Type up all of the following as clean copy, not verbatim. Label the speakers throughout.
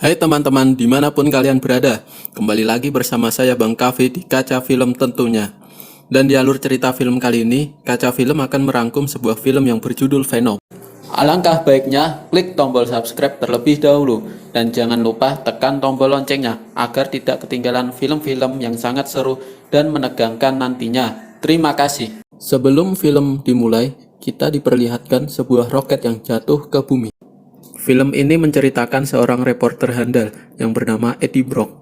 Speaker 1: Hai teman-teman, dimanapun kalian berada, kembali lagi bersama saya Bang Kavi di Kaca Film tentunya. Dan di alur cerita film kali ini, Kaca Film akan merangkum sebuah film yang berjudul Venom. Alangkah baiknya klik tombol subscribe terlebih dahulu, dan jangan lupa tekan tombol loncengnya agar tidak ketinggalan film-film yang sangat seru dan menegangkan nantinya. Terima kasih. Sebelum film dimulai, kita diperlihatkan sebuah roket yang jatuh ke bumi. Film ini menceritakan seorang reporter handal yang bernama Eddie Brock.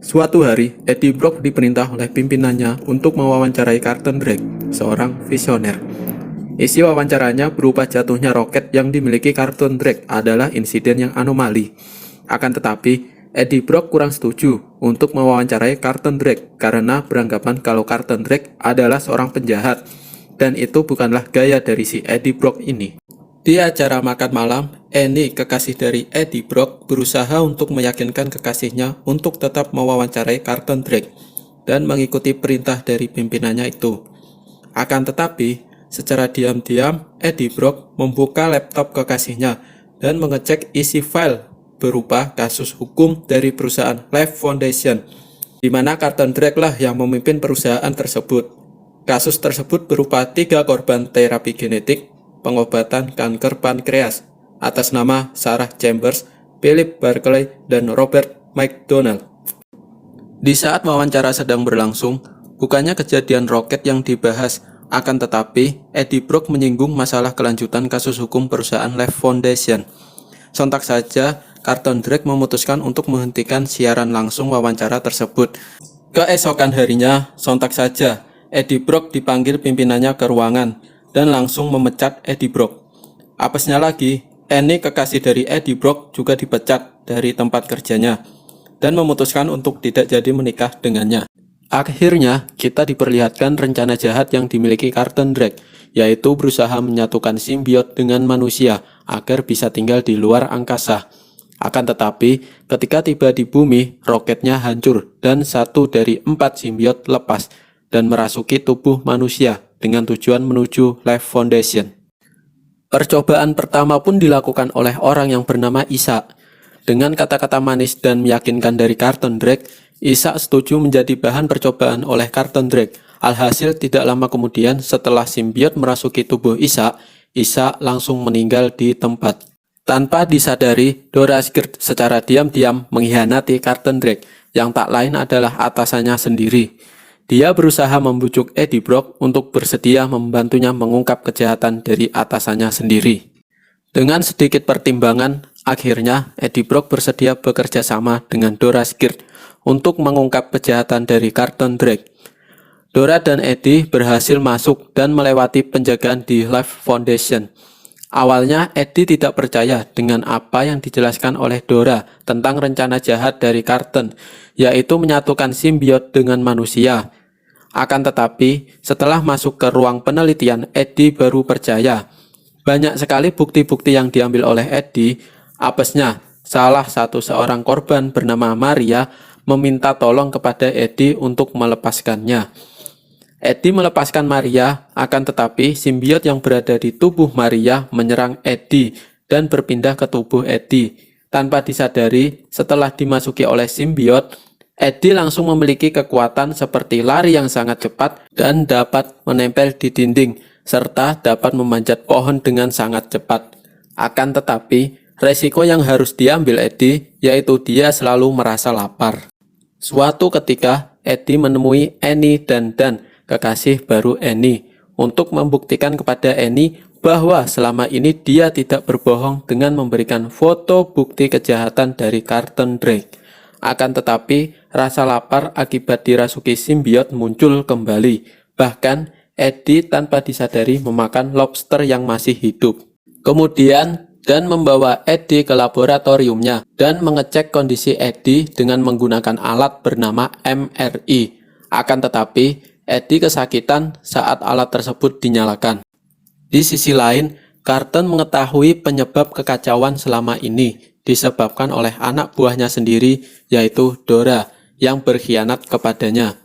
Speaker 1: Suatu hari, Eddie Brock diperintah oleh pimpinannya untuk mewawancarai Carlton Drake, seorang visioner. Isi wawancaranya berupa jatuhnya roket yang dimiliki Carlton Drake adalah insiden yang anomali. Akan tetapi, Eddie Brock kurang setuju untuk mewawancarai Carlton Drake karena beranggapan kalau Carlton Drake adalah seorang penjahat, dan itu bukanlah gaya dari si Eddie Brock ini. Di acara makan malam, Annie, kekasih dari Eddie Brock, berusaha untuk meyakinkan kekasihnya untuk tetap mewawancarai Carlton Drake dan mengikuti perintah dari pimpinannya itu. Akan tetapi, secara diam-diam, Eddie Brock membuka laptop kekasihnya dan mengecek isi file berupa kasus hukum dari perusahaan Life Foundation, di mana Carlton Drake lah yang memimpin perusahaan tersebut. Kasus tersebut berupa 3 korban terapi genetik pengobatan kanker pankreas atas nama Sarah Chambers, Philip Barclay, dan Robert McDonald. Di saat wawancara sedang berlangsung, bukannya kejadian roket yang dibahas, akan tetapi Eddie Brock menyinggung masalah kelanjutan kasus hukum perusahaan Life Foundation. Sontak saja, Carlton Drake memutuskan untuk menghentikan siaran langsung wawancara tersebut. Keesokan harinya, sontak saja, Eddie Brock dipanggil pimpinannya ke ruangan dan langsung memecat Eddie Brock. Apesnya lagi, Annie, kekasih dari Eddie Brock, juga dipecat dari tempat kerjanya dan memutuskan untuk tidak jadi menikah dengannya. Akhirnya, kita diperlihatkan rencana jahat yang dimiliki Carlton Drake, yaitu berusaha menyatukan simbiot dengan manusia agar bisa tinggal di luar angkasa. Akan tetapi, ketika tiba di bumi, roketnya hancur dan 1 dari 4 simbiot lepas dan merasuki tubuh manusia dengan tujuan menuju Life Foundation. Percobaan pertama pun dilakukan oleh orang yang bernama Ishak. Dengan kata-kata manis dan meyakinkan dari Carlton Drake, Ishak setuju menjadi bahan percobaan oleh Carlton Drake. Alhasil tidak lama kemudian setelah simbiot merasuki tubuh Ishak, Ishak langsung meninggal di tempat. Tanpa disadari, Dora Skird secara diam-diam mengkhianati Carlton Drake, yang tak lain adalah atasannya sendiri. Dia berusaha membujuk Eddie Brock untuk bersedia membantunya mengungkap kejahatan dari atasannya sendiri. Dengan sedikit pertimbangan, akhirnya Eddie Brock bersedia bekerja sama dengan Dora Skird untuk mengungkap kejahatan dari Carlton Drake. Dora dan Eddie berhasil masuk dan melewati penjagaan di Life Foundation. Awalnya Eddie tidak percaya dengan apa yang dijelaskan oleh Dora tentang rencana jahat dari Carlton, yaitu menyatukan simbiot dengan manusia. Akan tetapi, setelah masuk ke ruang penelitian, Eddie baru percaya. Banyak sekali bukti-bukti yang diambil oleh Eddie. Apesnya, salah satu seorang korban bernama Maria meminta tolong kepada Eddie untuk melepaskannya. Eddie melepaskan Maria, akan tetapi simbiot yang berada di tubuh Maria menyerang Eddie dan berpindah ke tubuh Eddie. Tanpa disadari, setelah dimasuki oleh simbiot, Eddie langsung memiliki kekuatan seperti lari yang sangat cepat dan dapat menempel di dinding, serta dapat memanjat pohon dengan sangat cepat. Akan tetapi, resiko yang harus diambil Eddie yaitu dia selalu merasa lapar. Suatu ketika, Eddie menemui Annie dan Dan, kekasih baru Annie, untuk membuktikan kepada Annie bahwa selama ini dia tidak berbohong dengan memberikan foto bukti kejahatan dari Carlton Drake. Akan tetapi, rasa lapar akibat dirasuki simbiot muncul kembali. Bahkan, Eddie tanpa disadari memakan lobster yang masih hidup. Kemudian, Dan membawa Eddie ke laboratoriumnya dan mengecek kondisi Eddie dengan menggunakan alat bernama MRI. Akan tetapi, Eddie kesakitan saat alat tersebut dinyalakan. Di sisi lain, Carlton mengetahui penyebab kekacauan selama ini disebabkan oleh anak buahnya sendiri, yaitu Dora, yang berkhianat kepadanya.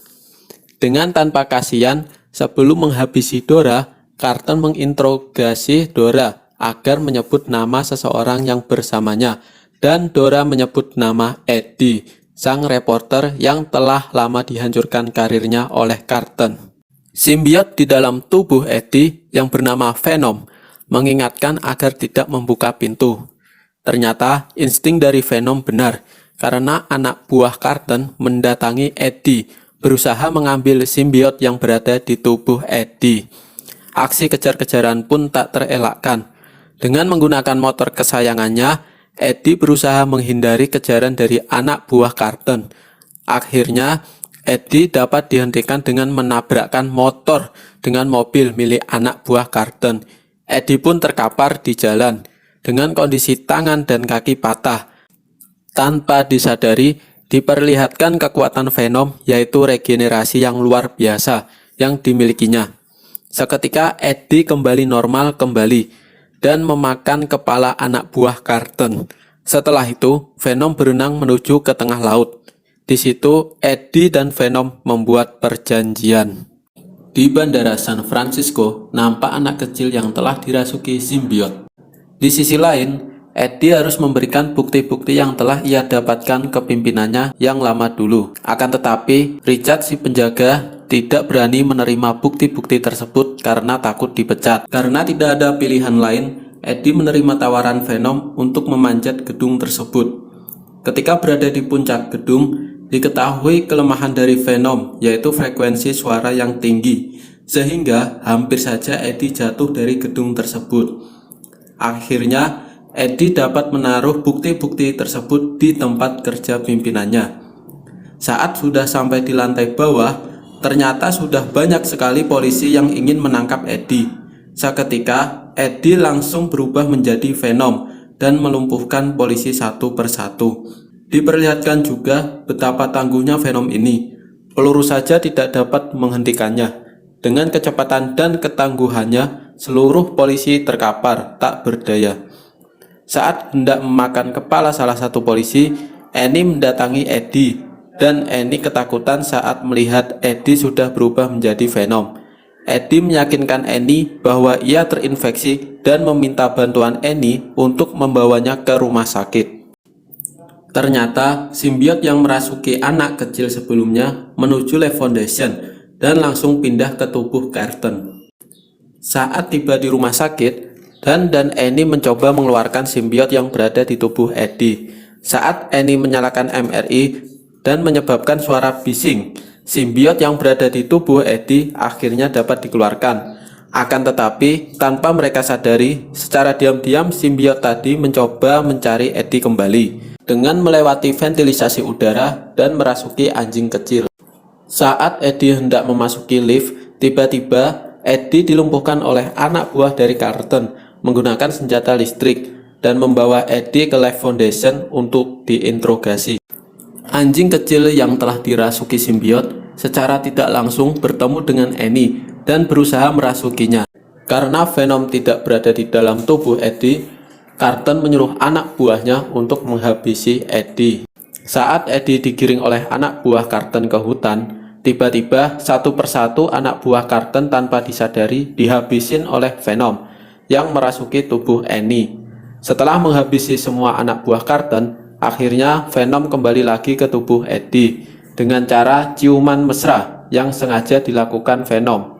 Speaker 1: Dengan tanpa kasihan, sebelum menghabisi Dora, Carlton menginterogasi Dora agar menyebut nama seseorang yang bersamanya Dan Dora menyebut nama Eddie, sang reporter yang telah lama dihancurkan karirnya oleh Carlton. Simbiot di dalam tubuh Eddie yang bernama Venom mengingatkan agar tidak membuka pintu. Ternyata insting dari Venom benar, karena anak buah Carlton mendatangi Eddie, berusaha mengambil simbiot yang berada di tubuh Eddie. Aksi kejar-kejaran pun tak terelakkan. Dengan menggunakan motor kesayangannya, Eddie berusaha menghindari kejaran dari anak buah Carlton. Akhirnya, Eddie dapat dihentikan dengan menabrakkan motor dengan mobil milik anak buah Carlton. Eddie pun terkapar di jalan dengan kondisi tangan dan kaki patah. Tanpa disadari, diperlihatkan kekuatan Venom, yaitu regenerasi yang luar biasa yang dimilikinya. Seketika Eddie kembali normal dan memakan kepala anak buah Carlton. Setelah itu, Venom berenang menuju ke tengah laut. Di situ, Eddie dan Venom membuat perjanjian. Di Bandara San Francisco, nampak anak kecil yang telah dirasuki simbiot. Di sisi lain, Eddie harus memberikan bukti-bukti yang telah ia dapatkan ke pimpinannya yang lama dulu. Akan tetapi, Richard si penjaga tidak berani menerima bukti-bukti tersebut karena takut dipecat. Karena tidak ada pilihan lain, Eddie menerima tawaran Venom untuk memanjat gedung tersebut. Ketika berada di puncak gedung, diketahui kelemahan dari Venom, yaitu frekuensi suara yang tinggi, sehingga hampir saja Eddie jatuh dari gedung tersebut. Akhirnya, Eddie dapat menaruh bukti-bukti tersebut di tempat kerja pimpinannya. Saat sudah sampai di lantai bawah, ternyata sudah banyak sekali polisi yang ingin menangkap Eddie. Seketika, Eddie langsung berubah menjadi Venom dan melumpuhkan polisi satu persatu. Diperlihatkan juga betapa tangguhnya Venom ini. Peluru saja tidak dapat menghentikannya. Dengan kecepatan dan ketangguhannya, seluruh polisi terkapar, tak berdaya. Saat hendak memakan kepala salah satu polisi, Annie mendatangi Eddie, dan Annie ketakutan saat melihat Eddie sudah berubah menjadi Venom. Eddie meyakinkan Annie bahwa ia terinfeksi dan meminta bantuan Annie untuk membawanya ke rumah sakit. Ternyata, simbiot yang merasuki anak kecil sebelumnya menuju Le Foundation dan langsung pindah ke tubuh Carlton. Saat tiba di rumah sakit, Dan Annie mencoba mengeluarkan simbiot yang berada di tubuh Eddie. Saat Annie menyalakan MRI dan menyebabkan suara bising, simbiot yang berada di tubuh Eddie akhirnya dapat dikeluarkan. Akan tetapi, tanpa mereka sadari, secara diam-diam simbiot tadi mencoba mencari Eddie kembali dengan melewati ventilisasi udara dan merasuki anjing kecil. Saat Eddie hendak memasuki lift, tiba-tiba Eddie dilumpuhkan oleh anak buah dari Carlton menggunakan senjata listrik dan membawa Eddie ke Life Foundation untuk diinterogasi. Anjing kecil yang telah dirasuki simbiot secara tidak langsung bertemu dengan Annie dan berusaha merasukinya. Karena Venom tidak berada di dalam tubuh Eddie, Carlton menyuruh anak buahnya untuk menghabisi Eddie. Saat Eddie digiring oleh anak buah Carlton ke hutan, tiba-tiba satu persatu anak buah Carlton tanpa disadari dihabisin oleh Venom yang merasuki tubuh Annie. Setelah menghabisi semua anak buah Carlton, akhirnya Venom kembali lagi ke tubuh Eddie dengan cara ciuman mesra yang sengaja dilakukan Venom.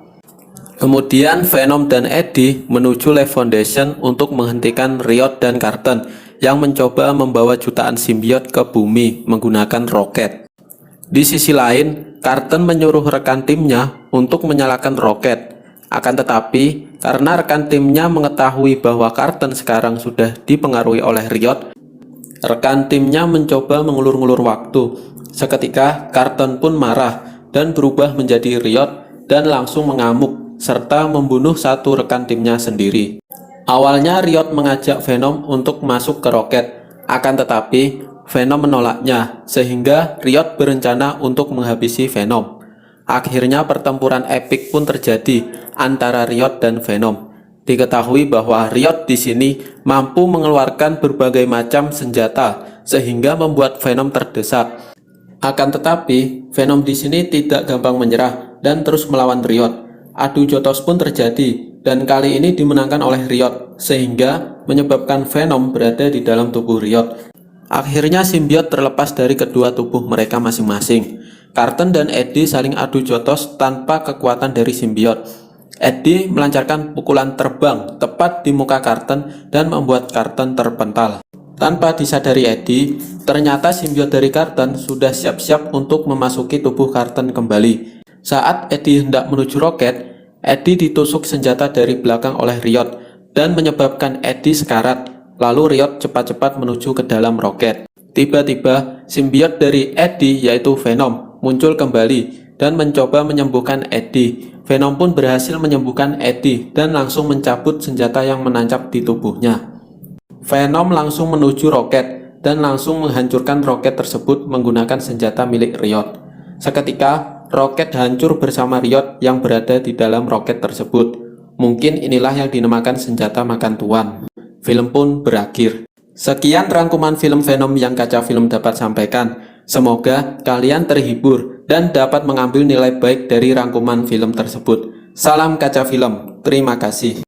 Speaker 1: Kemudian Venom dan Eddie menuju Le Foundation untuk menghentikan Riot dan Carlton yang mencoba membawa jutaan simbiot ke bumi menggunakan roket. Di sisi lain, Carlton menyuruh rekan timnya untuk menyalakan roket. Akan tetapi, karena rekan timnya mengetahui bahwa Carlton sekarang sudah dipengaruhi oleh Riot, rekan timnya mencoba mengulur-ngulur waktu. Seketika, Carlton pun marah dan berubah menjadi Riot dan langsung mengamuk serta membunuh satu rekan timnya sendiri. Awalnya Riot mengajak Venom untuk masuk ke roket, akan tetapi Venom menolaknya sehingga Riot berencana untuk menghabisi Venom. Akhirnya pertempuran epik pun terjadi antara Riot dan Venom. Diketahui bahwa Riot di sini mampu mengeluarkan berbagai macam senjata sehingga membuat Venom terdesak. Akan tetapi, Venom di sini tidak gampang menyerah dan terus melawan Riot. Adu jotos pun terjadi dan kali ini dimenangkan oleh Riot sehingga menyebabkan Venom berada di dalam tubuh Riot. Akhirnya simbiot terlepas dari kedua tubuh mereka masing-masing. Carlton dan Eddie saling adu jotos tanpa kekuatan dari simbiot. Eddie melancarkan pukulan terbang tepat di muka Carlton dan membuat Carlton terpental. Tanpa disadari Eddie, ternyata simbiot dari Carlton sudah siap-siap untuk memasuki tubuh Carlton kembali. Saat Eddie hendak menuju roket, Eddie ditusuk senjata dari belakang oleh Riot dan menyebabkan Eddie sekarat. Lalu Riot cepat-cepat menuju ke dalam roket. Tiba-tiba, simbiot dari Eddie yaitu Venom muncul kembali dan mencoba menyembuhkan Eddie. Venom pun berhasil menyembuhkan Eddie dan langsung mencabut senjata yang menancap di tubuhnya. Venom langsung menuju roket dan langsung menghancurkan roket tersebut menggunakan senjata milik Riot. Seketika, roket hancur bersama Riot yang berada di dalam roket tersebut. Mungkin inilah yang dinamakan senjata makan tuan. Film pun berakhir. Sekian rangkuman film Venom yang Kaca Film dapat sampaikan. Semoga kalian terhibur dan dapat mengambil nilai baik dari rangkuman film tersebut. Salam Kaca Film, terima kasih.